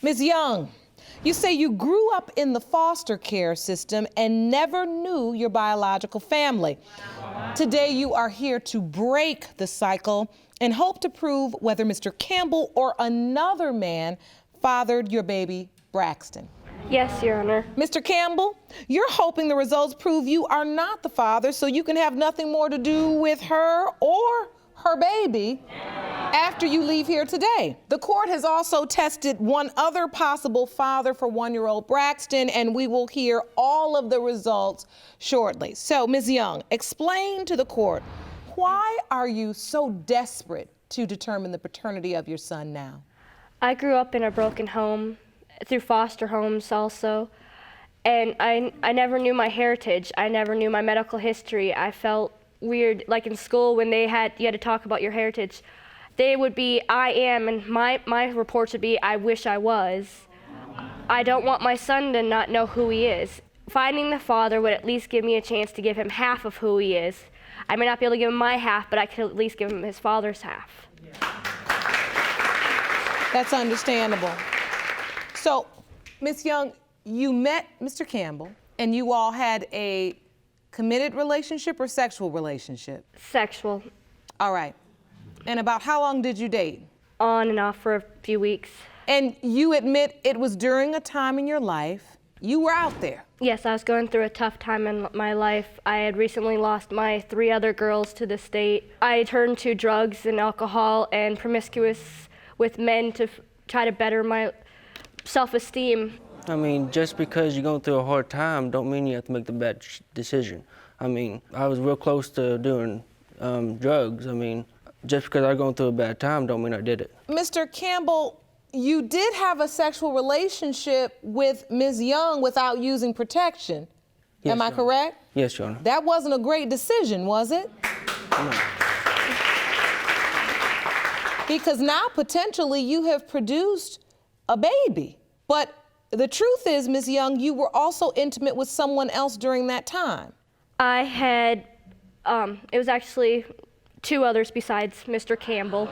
Ms. Young, you say you grew up in the foster care system and never knew your biological family. Today you are here to break the cycle and hope to prove whether Mr. Campbell or another man fathered your baby, Braxton. Yes, Your Honor. Mr. Campbell, you're hoping the results prove you are not the father so you can have nothing more to do with her or her baby after you leave here today. The court has also tested one other possible father for one-year-old Braxton, and we will hear all of the results shortly. So, Ms. Young, explain to the court, why are you so desperate to determine the paternity of your son now? I grew up in a broken home, through foster homes also, and I never knew my heritage. I never knew my medical history. I felt weird, like in school when you had to talk about your heritage. They would be, I am, and my reports would be, I wish I was. I don't want my son to not know who he is. Finding the father would at least give me a chance to give him half of who he is. I may not be able to give him my half, but I could at least give him his father's half. That's understandable. So, Ms. Young, you met Mr. Campbell, and you all had a committed relationship or sexual relationship? Sexual. All right. And about how long did you date? On and off for a few weeks. And you admit it was during a time in your life you were out there? Yes, I was going through a tough time in my life. I had recently lost my 3 other girls to the state. I turned to drugs and alcohol and promiscuous with men to try to better my self-esteem. I mean, just because you're going through a hard time don't mean you have to make the bad decision. I mean, I was real close to doing drugs. I mean, just because I'm going through a bad time don't mean I did it. Mr. Campbell, you did have a sexual relationship with Ms. Young without using protection. Yes, Am I correct? Yes, Your Honor. That wasn't a great decision, was it? No. Because now potentially you have produced a baby. But the truth is, Ms. Young, you were also intimate with someone else during that time. I had, it was actually 2 others besides Mr. Campbell.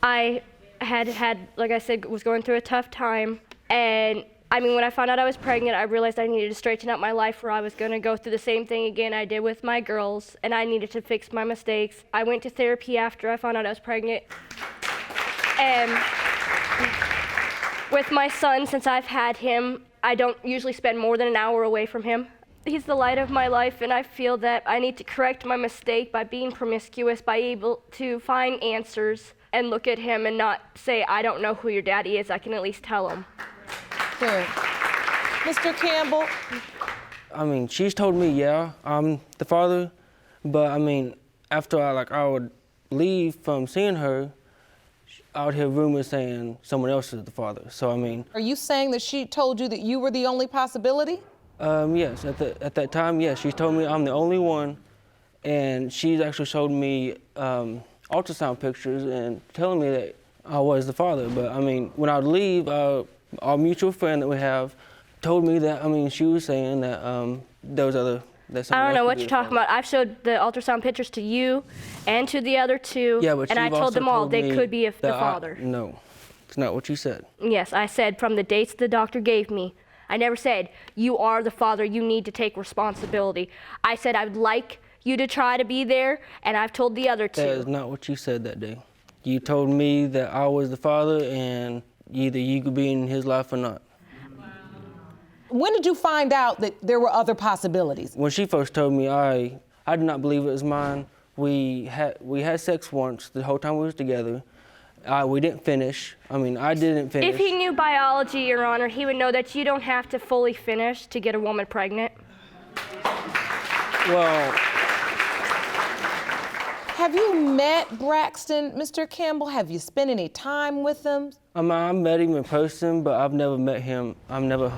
I had, like I said, was going through a tough time. And I mean, when I found out I was pregnant, I realized I needed to straighten up my life, or I was going to go through the same thing again I did with my girls, and I needed to fix my mistakes. I went to therapy after I found out I was pregnant. And with my son, since I've had him, I don't usually spend more than an hour away from him. He's the light of my life, and I feel that I need to correct my mistake by being promiscuous, by able to find answers and look at him and not say, I don't know who your daddy is. I can at least tell him. Good. Mr. Campbell? I mean, she's told me, yeah, I'm the father, but I mean, after I would leave from seeing her, I would hear rumors saying someone else is the father. So I mean. Are you saying that she told you that you were the only possibility? Yes, at that time, yes. She told me I'm the only one, and she's actually showed me ultrasound pictures and telling me that I was the father. But I mean, when I would leave, our mutual friend that we have told me that, I mean, she was saying that there was other. I don't know what you're talking about. I've showed the ultrasound pictures to you and to the other 2, yeah, but and I told them all they could be the father. No, it's not what you said. Yes, I said from the dates the doctor gave me. I never said, you are the father, you need to take responsibility. I said I would like you to try to be there, and I've told the other 2. That is not what you said that day. You told me that I was the father, and either you could be in his life or not. When did you find out that there were other possibilities? When she first told me, I did not believe it was mine. We had sex once the whole time we was together. We didn't finish. I mean, I didn't finish. If he knew biology, Your Honor, he would know that you don't have to fully finish to get a woman pregnant. Well. Have you met Braxton, Mr. Campbell? Have you spent any time with him? I met him in person, but I've never met him. I've never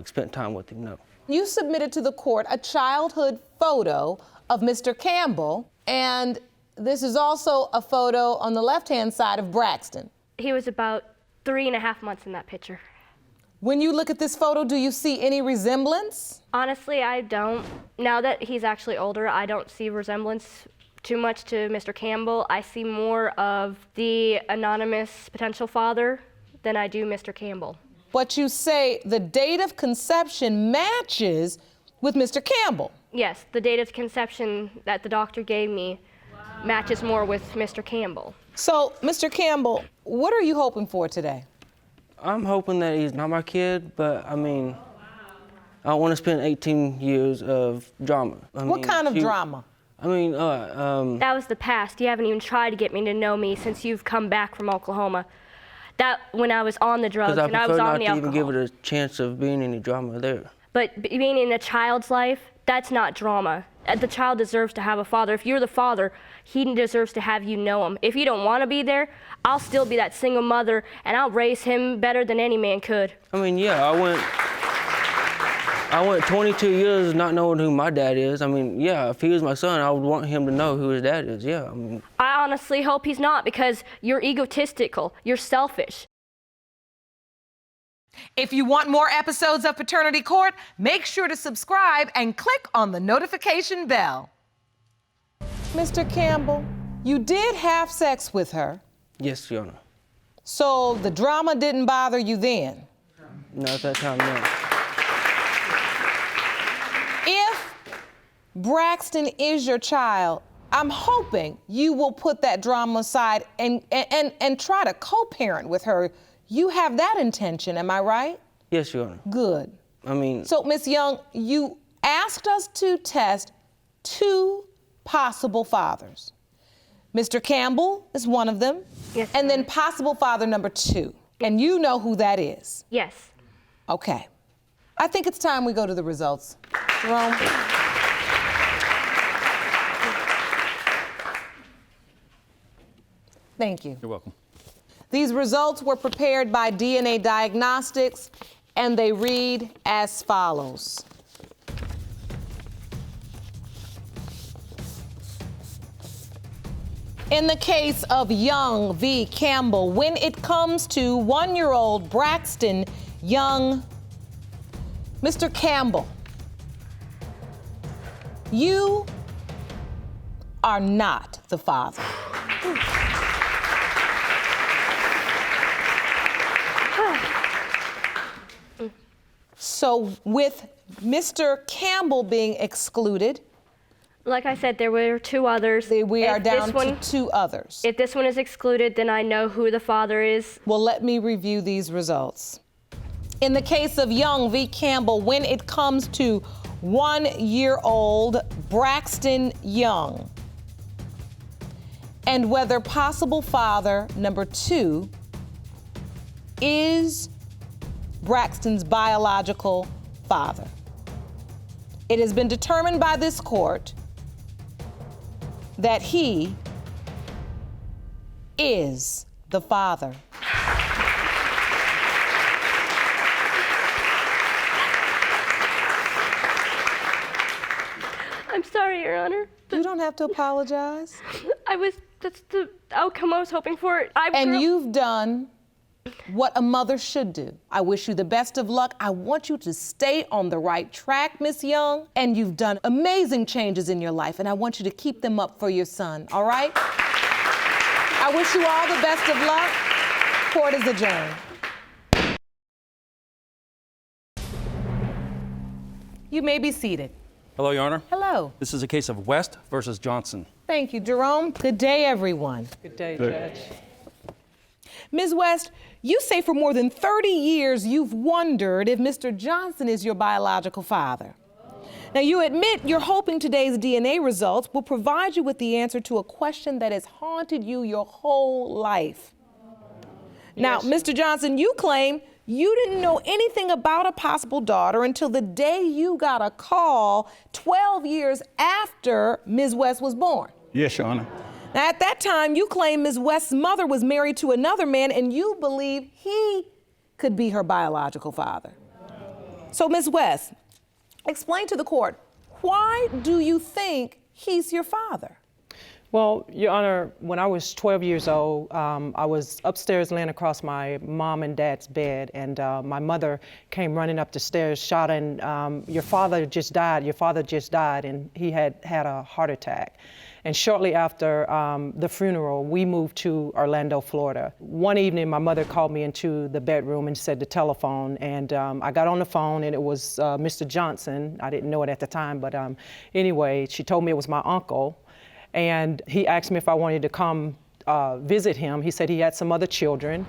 spent time with him, no. You submitted to the court a childhood photo of Mr. Campbell, and this is also a photo on the left-hand side of Braxton. He was about 3.5 months in that picture. When you look at this photo, do you see any resemblance? Honestly, I don't. Now that he's actually older, I don't see resemblance too much to Mr. Campbell. I see more of the anonymous potential father than I do Mr. Campbell. But you say the date of conception matches with Mr. Campbell. Yes, the date of conception that the doctor gave me matches more with Mr. Campbell. So, Mr. Campbell, what are you hoping for today? I'm hoping that he's not my kid, but I mean, I don't want to spend 18 years of drama. What kind of drama? I mean, That was the past. You haven't even tried to get me to know me since you've come back from Oklahoma. That when I was on the drugs and I was on the alcohol. Because I prefer not to even give it a chance of being any drama there. But being in a child's life, that's not drama. The child deserves to have a father. If you're the father, he deserves to have you know him. If you don't want to be there, I'll still be that single mother, and I'll raise him better than any man could. I mean, yeah, I went 22 years not knowing who my dad is. I mean, yeah, if he was my son, I would want him to know who his dad is, yeah. I mean, I honestly hope he's not, because you're egotistical, you're selfish. If you want more episodes of Paternity Court, make sure to subscribe and click on the notification bell. Mr. Campbell, you did have sex with her. yes, Your Honor. So the drama didn't bother you then? No, at that time, no. If Braxton is your child, I'm hoping you will put that drama aside and try to co-parent with her. You have that intention, am I right? Yes, Your Honor. Good. I mean, So, Ms. Young, you asked us to test 2 possible fathers. Mr. Campbell is one of them. Yes, and then ma'am. possible father number 2. And you know who that is. Yes. Okay. I think it's time we go to the results. Jerome? Thank you. You're welcome. These results were prepared by DNA Diagnostics, and they read as follows. In the case of Young v. Campbell, when it comes to 1-year-old Braxton Young, Mr. Campbell, you are not the father. So with Mr. Campbell being excluded, Like I said, there were 2 others. we are If this down to one- 2 others. If this one is excluded, then I know who the father is. Well, let me review these results. In the case of Young v. Campbell, when it comes to 1-year-old Braxton Young, and whether possible father number 2 is Braxton's biological father, it has been determined by this court that he is the father. I'm sorry, Your Honor. You don't have to apologize. That's the outcome I was hoping for. And you've done what a mother should do. I wish you the best of luck. I want you to stay on the right track, Miss Young. And you've done amazing changes in your life, and I want you to keep them up for your son, all right? I wish you all the best of luck. Court is adjourned. You may be seated. Hello, Your Honor. Hello. This is a case of West versus Johnson. Thank you, Jerome. Good day, everyone. Good day, Judge. Ms. West, you say for more than 30 years you've wondered if Mr. Johnson is your biological father. Now, you admit you're hoping today's DNA results will provide you with the answer to a question that has haunted you your whole life. Now, Mr. Johnson, you claim you didn't know anything about a possible daughter until the day you got a call 12 years after Ms. West was born. Yes, Your Honor. Now, at that time, you claim Ms. West's mother was married to another man, and you believe he could be her biological father. So, Ms. West, explain to the court, why do you think he's your father? Well, Your Honor, when I was 12 years old, I was upstairs laying across my mom and dad's bed, and my mother came running up the stairs shouting, your father just died, and he had a heart attack. And shortly after the funeral, we moved to Orlando, Florida. One evening, my mother called me into the bedroom and said the telephone, and I got on the phone, and it was Mr. Johnson. I didn't know it at the time, but anyway, she told me it was my uncle, and he asked me if I wanted to come visit him. He said he had some other children,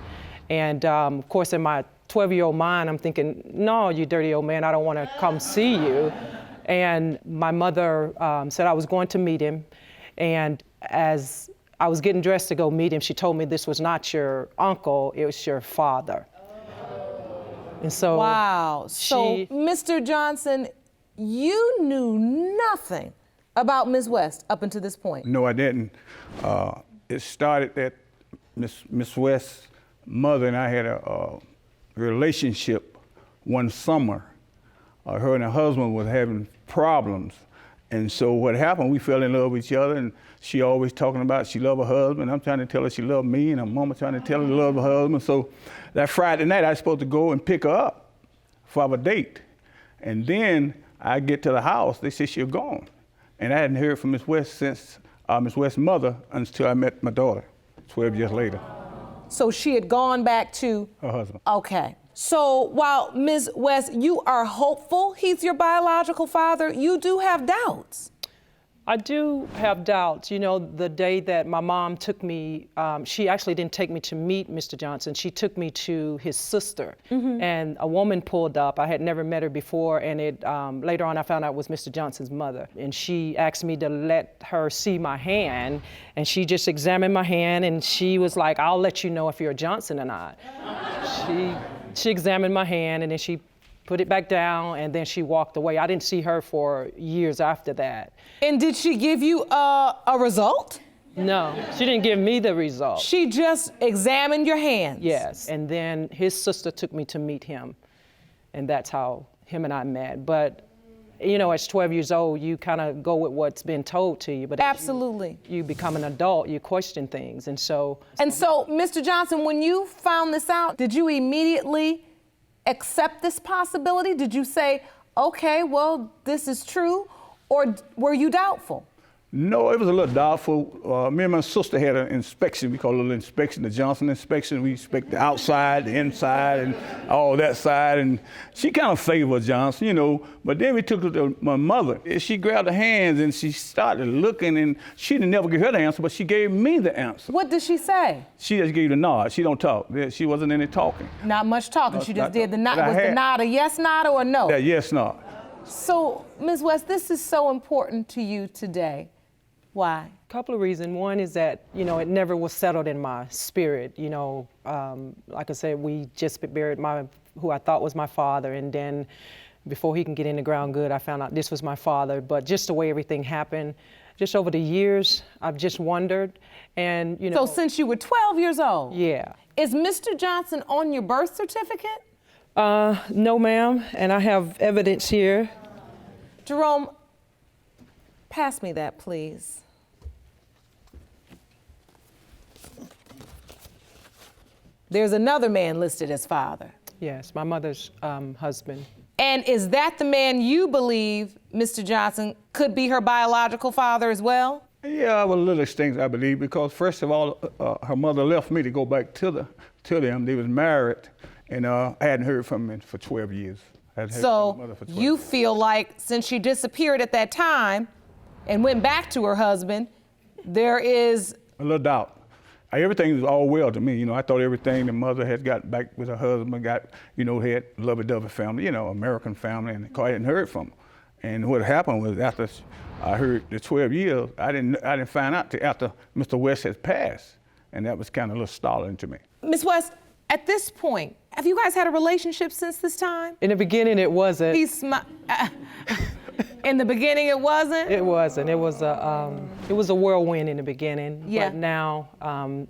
and of course, in my 12-year-old mind, I'm thinking, no, you dirty old man, I don't want to come see you. And my mother said I was going to meet him, and as I was getting dressed to go meet him, she told me this was not your uncle, it was your father. And so wow. So, Mr. Johnson, you knew nothing about Ms. West up until this point? No, I didn't. It started that Miss West's mother and I had a relationship one summer. Her and her husband was having problems. And so what happened, we fell in love with each other, and she always talking about she loved her husband. I'm trying to tell her she loved me, and her mama trying to tell her she loved her husband. So that Friday night, I was supposed to go and pick her up for our date. And then I get to the house, they said she was gone. And I hadn't heard from Miss West since Miss West's mother until I met my daughter 12 years later. So she had gone back to her husband. Okay. So while Ms. West, you are hopeful he's your biological father, you do have doubts. I do have doubts. You know, the day that my mom took me, she actually didn't take me to meet Mr. Johnson. She took me to his sister, and a woman pulled up. I had never met her before, and later on I found out it was Mr. Johnson's mother. And she asked me to let her see my hand, and she just examined my hand, and she was like, "I'll let you know if you're a Johnson or not." She examined my hand, and then she put it back down, and then she walked away. I didn't see her for years after that. And did she give you a result? No, she didn't give me the result. She just examined your hands? Yes, and then his sister took me to meet him, and that's how him and I met. But, you know, at 12 years old, you kind of go with what's been told to you. But absolutely. You become an adult, you question things, and so... And so, Mr. Johnson, when you found this out, did you immediately accept this possibility? Did you say, okay, well, this is true, or were you doubtful? No, it was a little doubtful. Me and my sister had an inspection. We call it a little inspection, the Johnson inspection. We inspect the outside, the inside, and all that side. And she kind of favored Johnson, you know. But then we took it to my mother. She grabbed her hands and she started looking, and she didn't never give her the answer, but she gave me the answer. What did she say? She just gave the nod. She don't talk. She wasn't any talking. Not much talking. She just did the nod. Was the nod a yes nod or a no? Yeah, yes nod. So, Ms. West, this is so important to you today. Why? A couple of reasons. One is that, you know, it never was settled in my spirit. You know, like I said, we just buried who I thought was my father, and then before he can get in the ground good, I found out this was my father. But just the way everything happened, just over the years, I've just wondered, and you know. So since you were 12 years old? Yeah. Is Mr. Johnson on your birth certificate? No, ma'am, and I have evidence here. Jerome, pass me that, please. There's another man listed as father. Yes, my mother's husband. And is that the man you believe, Mr. Johnson, could be her biological father as well? Yeah, well, little extent, I believe, because first of all, her mother left me to go back to them. They was married, and I hadn't heard from him for 12 years. So you feel like since she disappeared at that time and went back to her husband, there is a little doubt. Everything was all well to me. You know, I thought everything the mother had got back with her husband, had lovey-dovey family, you know, American family, and I hadn't heard from her. And what happened was after I heard the 12 years, I didn't find out till after Mr. West had passed, and that was kind of a little startling to me. Ms. West, at this point, have you guys had a relationship since this time? In the beginning, it wasn't. In the beginning, it wasn't? It wasn't. It was a whirlwind in the beginning. Yeah. But now,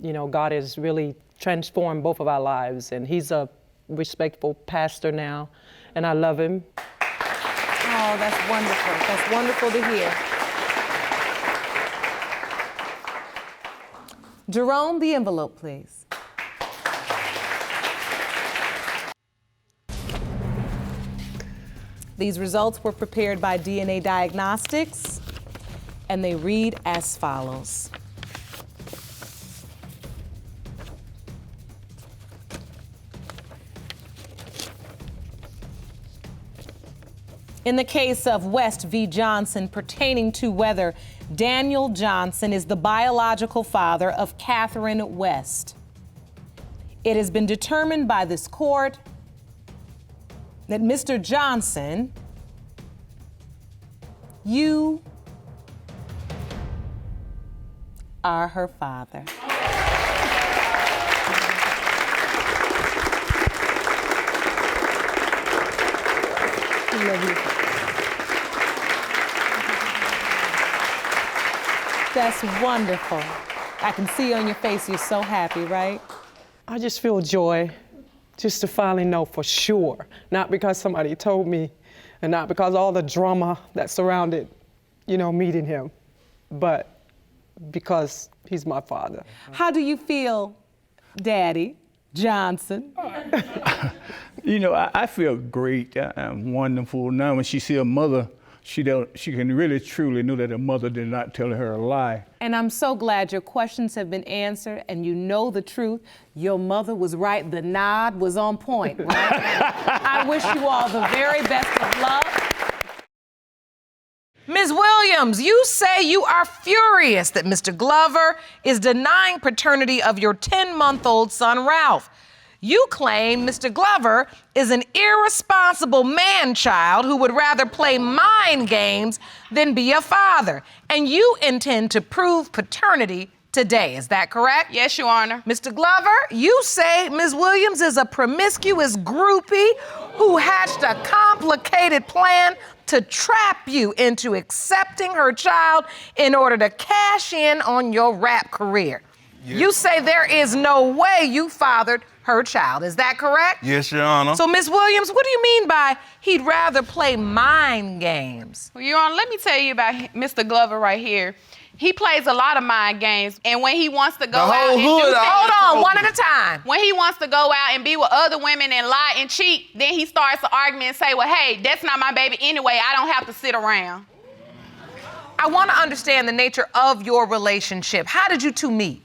you know, God has really transformed both of our lives, and he's a respectful pastor now, and I love him. Oh, that's wonderful. That's wonderful to hear. Jerome, the envelope, please. These results were prepared by DNA Diagnostics, and they read as follows. In the case of West v. Johnson pertaining to whether Daniel Johnson is the biological father of Catherine West, it has been determined by this court that Mr. Johnson, you are her father. I love you. That's wonderful. I can see on your face you're so happy, right? I just feel joy just to finally know for sure, not because somebody told me and not because all the drama that surrounded, meeting him, but because he's my father. How do you feel, Daddy Johnson? I feel great. I'm wonderful. Now when she see her mother, she can really truly know that her mother did not tell her a lie. And I'm so glad your questions have been answered and you know the truth. Your mother was right. The nod was on point, right? I wish you all the very best of luck. Ms. Williams, you say you are furious that Mr. Glover is denying paternity of your 10-month-old son, Ralph. You claim Mr. Glover is an irresponsible man-child who would rather play mind games than be a father. And you intend to prove paternity today, is that correct? Yes, Your Honor. Mr. Glover, you say Ms. Williams is a promiscuous groupie who hatched a complicated plan to trap you into accepting her child in order to cash in on your rap career. Yes. You say there is no way you fathered her child, is that correct? Yes, Your Honor. So, Ms. Williams, what do you mean by he'd rather play mind games? Well, Your Honor, let me tell you about Mr. Glover right here. He plays a lot of mind games, and when he wants to go out and do things, hold on, one at a time. When he wants to go out and be with other women and lie and cheat, then he starts to argue and say, well, hey, that's not my baby anyway. I don't have to sit around. I want to understand the nature of your relationship. How did you two meet?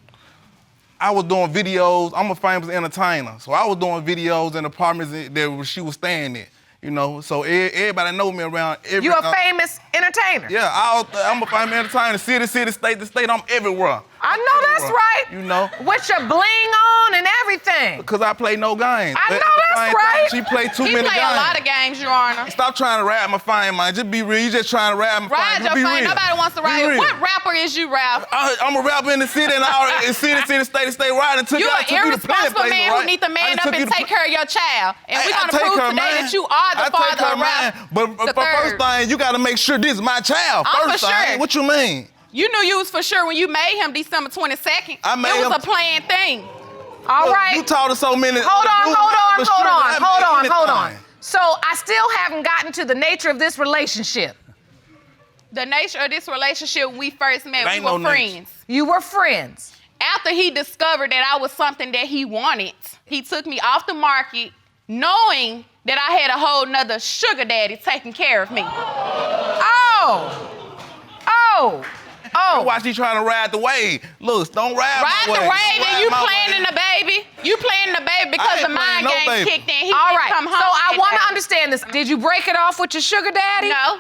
I was doing videos. I'm a famous entertainer, so I was doing videos in apartments that she was staying in. So everybody know me around. You a famous entertainer? Yeah, I'm a famous entertainer. City, state to state, I'm everywhere. I know that's right. With your bling on and everything. Because I play no games. I know that's right. She play too many games. He play a lot of games, Your Honor. Stop trying to rap my fame, man. Just be real. You just trying to rap my fame. Ride your fame. Nobody wants to ride you. What rapper is you, Ralph? I'm a rapper in the city and city, state to state, riding to you an irresponsible man who need to man up and take care of your child. And we're going to prove today that you are the father of Ralph. But first thing, you got to make sure this is my child. First thing, what you mean? You knew you was for sure when you made him December 22nd. I made it was a planned thing. All right. You taught us so many. Hold on. So I still haven't gotten to the nature of this relationship. The nature of this relationship, when we first met, we were friends. You were friends. After he discovered that I was something that he wanted, he took me off the market, knowing that I had a whole nother sugar daddy taking care of me. Why she trying to ride the wave? Look, don't ride my wave. Ride the wave and you planning the baby. You planning the baby because the mind games kicked in. He All right, come home so I want to understand this. Did you break it off with your sugar daddy? No.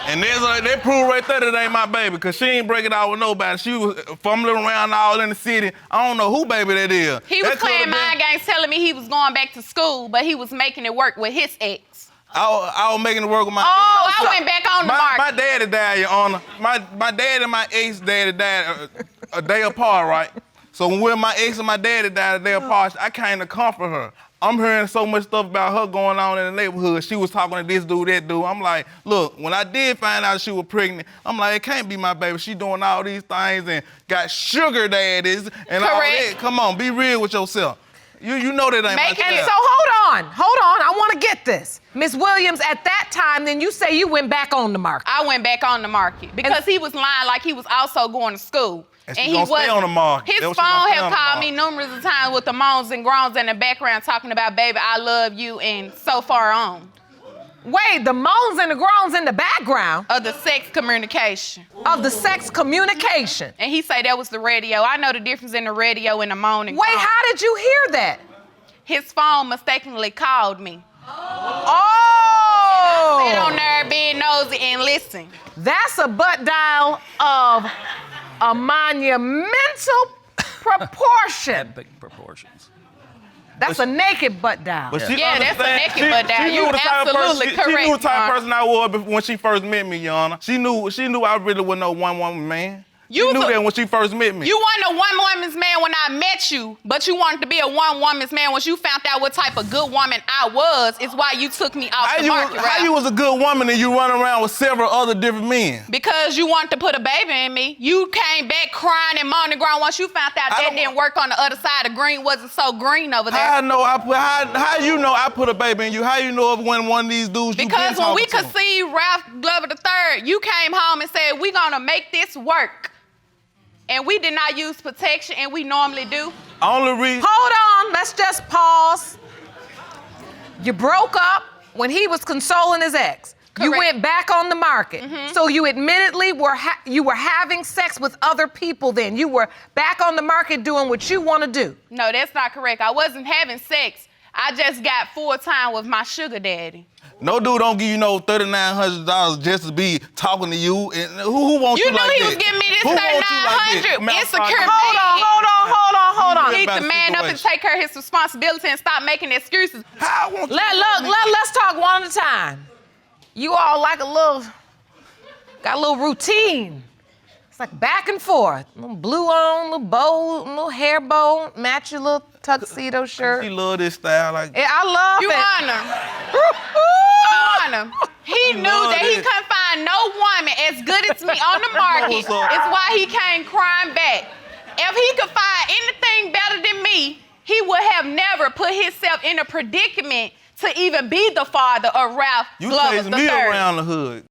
And they prove right there that ain't my baby, because she ain't break it off with nobody. She was fumbling around all in the city. I don't know who baby that is. He was playing mind games telling me he was going back to school, but he was making it work with his ex. I was making it work with my ex. I went back on the market. My daddy died, Your Honor. My dad and my ex-daddy died a day apart, right? So when my ex and my daddy died a day apart, I came to comfort her. I'm hearing so much stuff about her going on in the neighborhood. She was talking to this dude, that dude. I'm like, look, when I did find out she was pregnant, I'm like, it can't be my baby. She doing all these things and got sugar daddies and all that. Come on, be real with yourself. You know that ain't my child. And so hold on. I want to get this. Miss Williams, at that time, then you say you went back on the market. I went back on the market because he was lying like he was also going to school. And he was stay on the market. His phone had called me numerous of times with the moans and groans in the background talking about, baby, I love you, and so far on. Wait, the moans and the groans in the background of the sex communication. of the sex communication. And he say that was the radio. I know the difference in the radio and the moaning. Wait, how did you hear that? His phone mistakenly called me. Oh! Sit on there being nosy and listen. That's a butt dial of a monumental proportion. Big proportions. That's a naked butt dial. But she Yeah, that's a understand- naked butt down. She knew You the type of person- absolutely She knew the correct, type of Your person I was when she first met me, Your Honor. She knew I really wasn't no one-woman man. You She knew was a- that when she first met me. You weren't a one-woman's man when I met you, but you wanted to be a one-woman's man once you found out what type of good woman I was. Is why you took me off the market, How you was a good woman and you run around with several other different men? Because you wanted to put a baby in me. You came back crying and moaning ground once you found out that didn't work on the other side. The green wasn't so green over there. How you know I put a baby in you? How you know if when one of these dudes you Because been when we talking to? conceived Ralph Glover III, you came home and said, we're gonna make this work. And we did not use protection, and we normally do. Only reason. Hold on, let's just pause. You broke up when he was consoling his ex. You Correct. went back on the market. So you admittedly were having sex with other people then. You were back on the market doing what you want to do. No, that's not correct. I wasn't having sex. I just got full time with my sugar daddy. No dude don't give you no $3,900 just to be talking to you. And who wants you You knew like he that? was giving me this Who wants you like that? $3,900. Insecure Hold on. Keep about the the man up and situation. take care of his responsibility and stop making excuses. How I want you Let's talk one at a time. You all got a little routine. It's like back and forth. Little blue on, little bow, little hair bow, match your little tuxedo shirt. She love this style like Yeah, I love You it. honor. He knew love that he it. couldn't find no woman as good as me on the market. What's up? It's why he came crying back. If he could find anything better than me, he would have never put himself in a predicament to even be the father of Ralph you Glover chase me III. around the hood.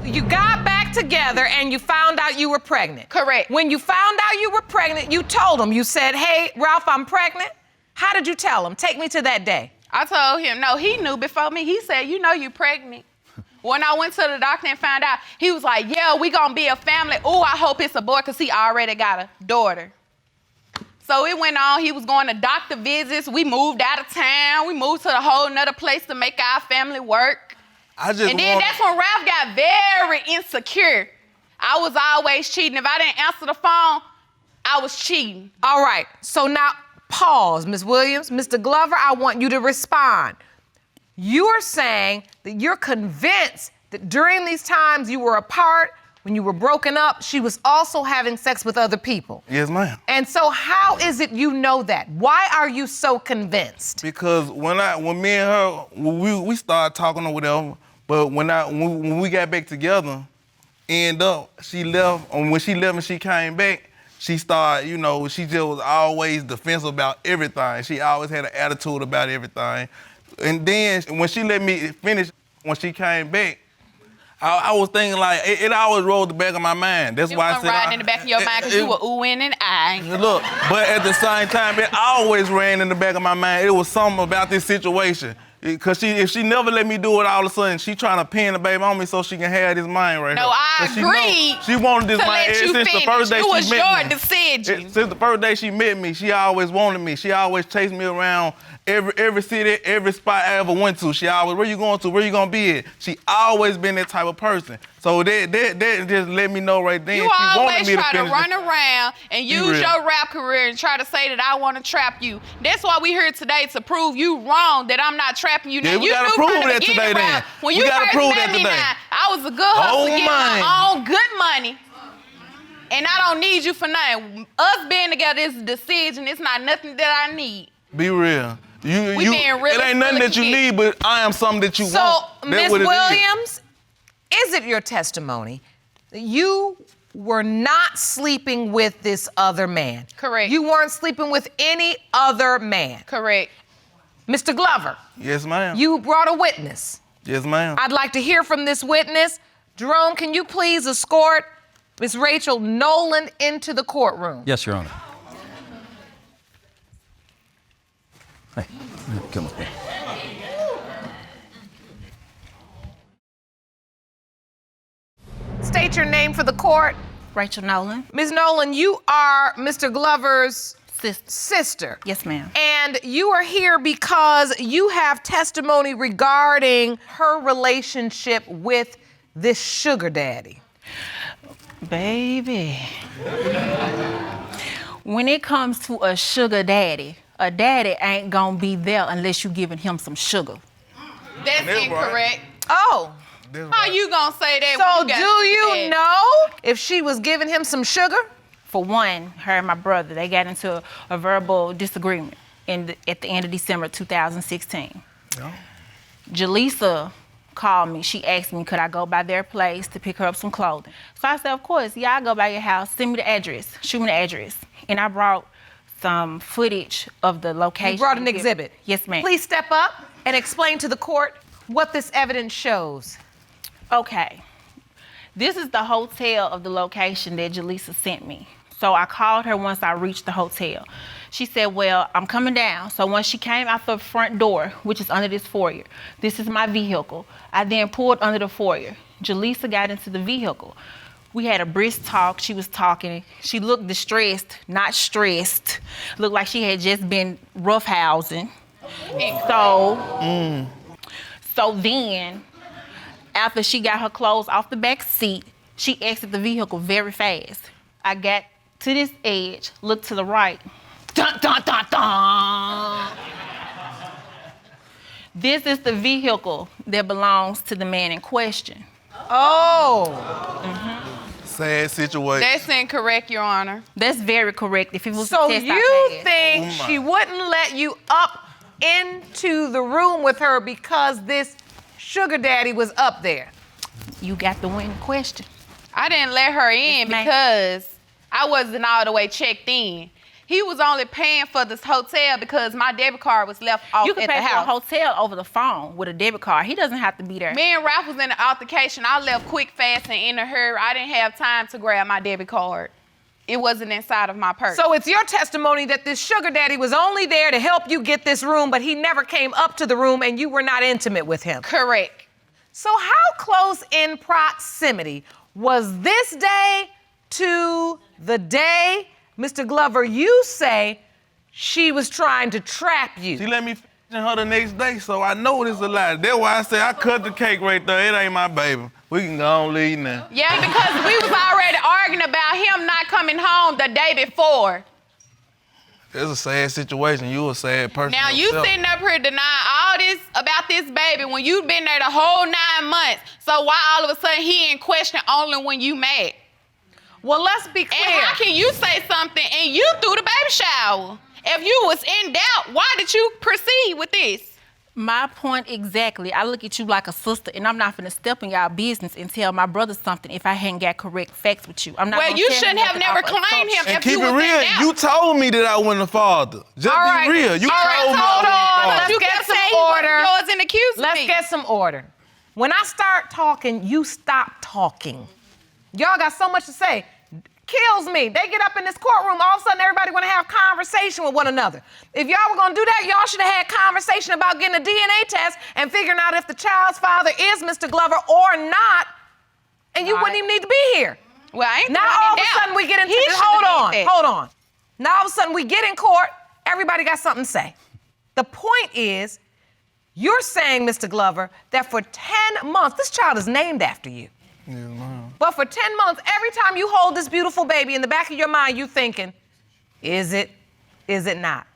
You got back together and you found out you were pregnant. Correct. When you found out you were pregnant, you told him. You said, hey, Ralph, I'm pregnant. How did you tell him? Take me to that day. I told him, no, he knew before me. He said, you know you pregnant. When I went to the doctor and found out, he was like, yeah, we gonna be a family. Oh, I hope it's a boy because he already got a daughter. So it went on. He was going to doctor visits. We moved out of town. We moved to a whole nother place to make our family work. And then that's when Ralph got very insecure. I was always cheating. If I didn't answer the phone, I was cheating. All right, so now pause, Ms. Williams. Mr. Glover, I want you to respond. You are saying that you're convinced that during these times you were apart, when you were broken up, she was also having sex with other people. Yes, ma'am. And so how is it you know that? Why are you so convinced? Because when me and her, we started talking or whatever, but when we got back together, she left, and when she left and she came back, she started, she just was always defensive about everything. She always had an attitude about everything. And then when she let me finish, when she came back, I was thinking like, it always rolled the back of my mind. That's why I said. Riding in the back of your mind because you were oohing and eyeing. Look, but at the same time, it always ran in the back of my mind. It was something about this situation. Because if she never let me do it, all of a sudden, she trying to pin the baby on me so she can have this mind right No, here. I agreed She wanted this to mind let you since the finish. first day It was she met your me. decision. Since the first day she met me, she always wanted me. She always chased me around every city, every spot I ever went to. She always, where you going to? Where you gonna be at? She always been that type of person. So that just let me know right then. You she wanted always me try to finish run around and use real. your rap career and try to say that I want to trap you. That's why we here today, to prove you wrong, that I'm not trapping you. Yeah, Now, we you gotta knew prove from the that beginning, today, then. Ralph, when We you gotta first prove met that me today. now, I was a good hustler Oh, getting man. my own good money. And I don't need you for nothing. Us being together is a decision. It's not nothing that I need. Be real. We being real it ain't nothing that you fully need, but I am something that you So, want. That's Ms. what it is. Williams, is it your testimony that you were not sleeping with this other man? Correct. You weren't sleeping with any other man? Correct. Mr. Glover, Yes, ma'am. you brought a witness. Yes, ma'am. I'd like to hear from this witness. Jerome, can you please escort Ms. Rachel Nolan into the courtroom? Yes, Your Honor. Hey, come with me. state your name for the court? Rachel Nolan. Ms. Nolan, you are Mr. Glover's sister. Yes, ma'am. And you are here because you have testimony regarding her relationship with this sugar daddy. Baby. When it comes to a sugar daddy, a daddy ain't gonna be there unless you giving him some sugar. That's incorrect. Oh. How you gonna say that? So do you know if she was giving him some sugar? For one, her and my brother, they got into a verbal disagreement at the end of December 2016. Yeah. Jaleesa called me. She asked me, could I go by their place to pick her up some clothing? So I said, of course, yeah, I'll go by your house. Send me the address. Shoot me the address. And I brought some footage of the location. You brought an exhibit? Yes, ma'am. Please step up and explain to the court what this evidence shows. Okay. This is the hotel of the location that Jaleesa sent me. So I called her once I reached the hotel. She said, well, I'm coming down. So once she came out the front door, which is under this foyer, this is my vehicle. I then pulled under the foyer. Jaleesa got into the vehicle. We had a brisk talk. She was talking. She looked distressed, not stressed. Looked like she had just been roughhousing. So then, after she got her clothes off the back seat, she exited the vehicle very fast. I got to this edge, looked to the right. Dun, dun, dun, dun. This is the vehicle that belongs to the man in question. Oh. Mm-hmm. Sad situation. That's incorrect, Your Honor. That's very correct. If it was so a test you think she wouldn't let you up into the room with her because this sugar daddy was up there? You got the winning question. I didn't let her in because I wasn't all the way checked in. He was only paying for this hotel because my debit card was left off at the house. You can pay for a hotel over the phone with a debit card. He doesn't have to be there. Me and Ralph was in an altercation. I left quick, fast, and in a hurry. I didn't have time to grab my debit card. It wasn't inside of my purse. So it's your testimony that this sugar daddy was only there to help you get this room, but he never came up to the room and you were not intimate with him? Correct. So how close in proximity was this day to the day, Mr. Glover, you say she was trying to trap you? She let me her the next day, so I know this is a lie. That's why I say I cut the cake right there. It ain't my baby. We can go on leave now. Yeah, because we was already arguing about him not coming home the day before. It's a sad situation. You a sad person. Now yourself. you sitting up here denying all this about this baby when you been there the whole 9 months. So why all of a sudden he in question only when you mad? Well, let's be clear. And how can you say something and you threw the baby shower? If you was in doubt, why did you proceed with this? My point exactly. I look at you like a sister, and I'm not finna step in y'all business and tell my brother something if I hadn't got correct facts with you. I'm not. Well, you shouldn't have never claimed him and if keep you it was real. in doubt. You told me that I wasn't the father. Just all be right. real. You all right, told me. hold on. Let's Let's get some order. Yours and accuse Let's me. get some order. When I start talking, you stop talking. Y'all got so much to say. Kills me. They get up in this courtroom, all of a sudden everybody want to have conversation with one another. If y'all were gonna do that, y'all should have had conversation about getting a DNA test and figuring out if the child's father is Mr. Glover or not, and you wouldn't even need to be here. Well, I ain't now all of a sudden we get into this. Hold on. Now all of a sudden we get in court, everybody got something to say. The point is, you're saying, Mr. Glover, that for 10 months, this child is named after you. Yeah, but for 10 months, every time you hold this beautiful baby, in the back of your mind, you thinking, is it not?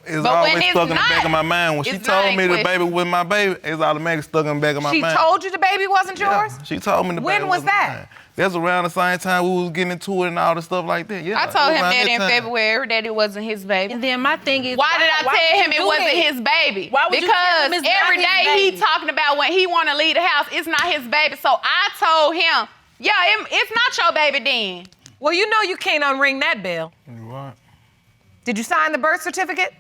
It's always stuck in the back of my mind. When she told me the baby was my baby, it's automatically stuck in the back of my mind. She told you the baby wasn't yours? Yeah, she told me the baby When was that? Mine. That's around the same time we was getting into it and all the stuff like that. Yeah, I told him that in February that it wasn't his baby. And then my thing is, why did I tell him it wasn't his baby? Why would because you tell him every day he talking about when he want to leave the house, it's not his baby. So I told him, yeah, it's not your baby then. Well, you know you can't unring that bell. You're right. Did you sign the birth certificate?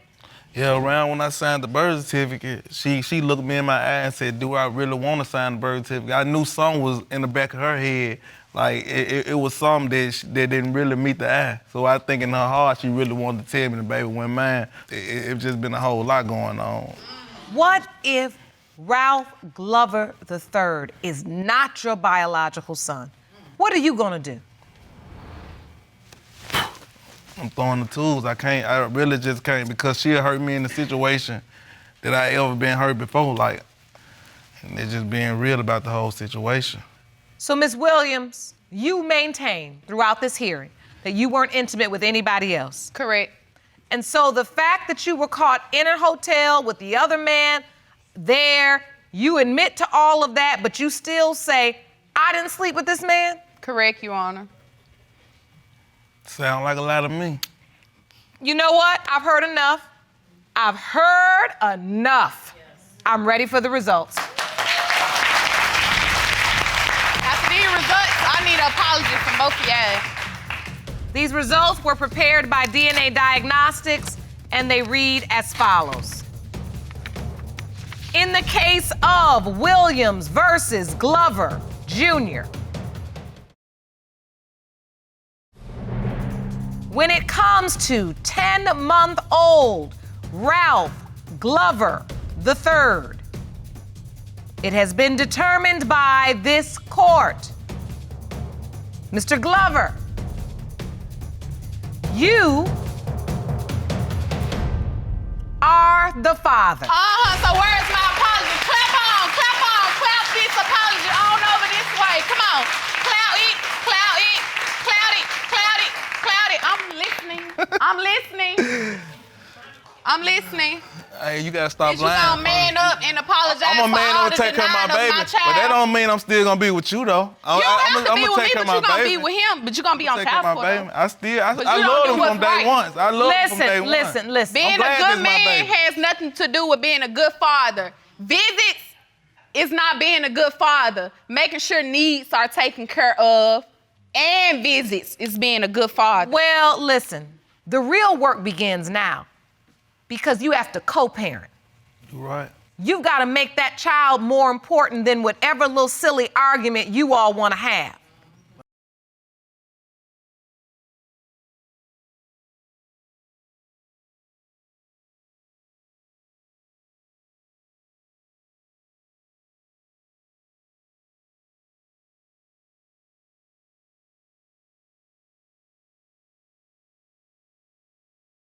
Yeah, around when I signed the birth certificate, she looked me in my eye and said, do I really want to sign the birth certificate? I knew something was in the back of her head. Like, it was something that didn't really meet the eye. So I think in her heart, she really wanted to tell me the baby wasn't mine. It just been a whole lot going on. What if Ralph Glover III is not your biological son? What are you gonna do? I'm throwing the tools. I really just can't, because she'll hurt me in a situation that I ever been hurt before, like, and it's just being real about the whole situation. So, Ms. Williams, you maintain throughout this hearing that you weren't intimate with anybody else. Correct. And so the fact that you were caught in a hotel with the other man there, you admit to all of that, but you still say, I didn't sleep with this man? Correct, Your Honor. Sound like a lot of me. You know what? I've heard enough. I've heard enough. I'm ready for the results. After these results, I need an apology from both of y'all. These results were prepared by DNA Diagnostics, and they read as follows. In the case of Williams versus Glover Jr., when it comes to 10-month-old Ralph Glover III, it has been determined by this court, Mr. Glover, you are the father. So where's my apology? Clap this apology on over this way. Come on. Clout it. I'm listening. Hey, you gotta stop Is you lying. gonna man up and apologize I'm a for man all up the to take care of my denying baby, my child? but that don't mean I'm still gonna be with you though. You don't have to be with me, but you gonna be with him. But you gonna be on Take care child of my support. baby. I But you don't love do him what's from day right. one. I love him from day one. Listen. Being a glad this good is my man baby. has nothing to do with being a good father. Visits is not being a good father. Making sure needs are taken care of, and visits is being a good father. Well, listen, the real work begins now because you have to co-parent. You're right. You've got to make that child more important than whatever little silly argument you all want to have.